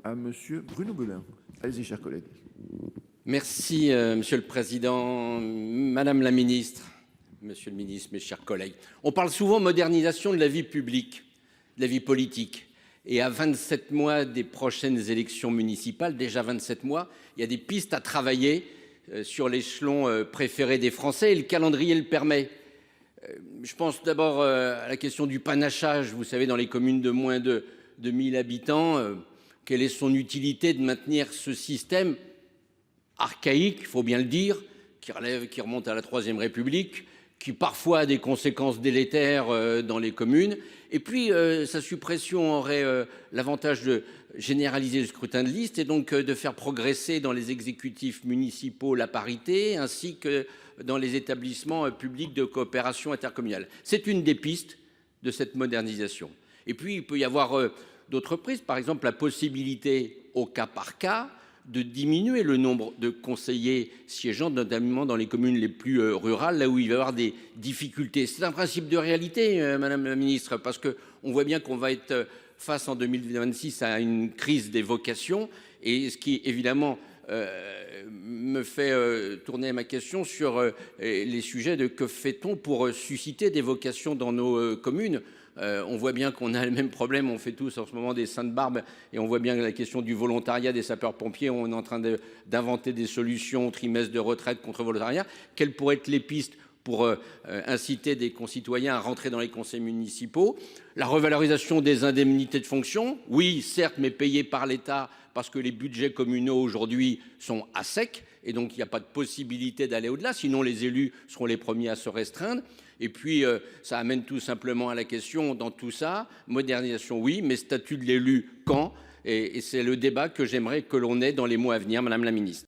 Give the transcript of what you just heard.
À Monsieur Bruno Belin. Allez-y, chers collègues. Merci, Monsieur le Président, Madame la Ministre, Monsieur le Ministre, mes chers collègues. On parle souvent modernisation de la vie publique, de la vie politique. Et à 27 mois des prochaines élections municipales, déjà 27 mois, il y a des pistes à travailler sur l'échelon préféré des Français et le calendrier le permet. Je pense d'abord à la question du panachage. Vous savez, dans les communes de moins de 1000 habitants, quelle est son utilité de maintenir ce système archaïque, il faut bien le dire, qui remonte à la Troisième République, qui parfois a des conséquences délétères dans les communes. Et puis, sa suppression aurait l'avantage de généraliser le scrutin de liste et donc de faire progresser dans les exécutifs municipaux la parité, ainsi que dans les établissements publics de coopération intercommunale. C'est une des pistes de cette modernisation. Et puis, il peut y avoir d'autres prises, par exemple la possibilité, au cas par cas, de diminuer le nombre de conseillers siégeant, notamment dans les communes les plus rurales, là où il va y avoir des difficultés. C'est un principe de réalité, Madame la Ministre, parce qu'on voit bien qu'on va être face en 2026 à une crise des vocations, et ce qui, évidemment, me fait tourner ma question sur les sujets de que fait-on pour susciter des vocations dans nos communes. On voit bien qu'on a le même problème, on fait tous en ce moment des Sainte-Barbe et on voit bien la question du volontariat des sapeurs-pompiers, on est en train d'inventer des solutions, trimestre de retraite contre volontariat. Quelles pourraient être les pistes pour inciter des concitoyens à rentrer dans les conseils municipaux? La revalorisation des indemnités de fonction, oui, certes, mais payées par l'État parce que les budgets communaux aujourd'hui sont à sec et donc il n'y a pas de possibilité d'aller au-delà, sinon les élus seront les premiers à se restreindre. Et puis, ça amène tout simplement à la question, dans tout ça, modernisation, oui, mais statut de l'élu, quand? Et c'est le débat que j'aimerais que l'on ait dans les mois à venir, Madame la Ministre.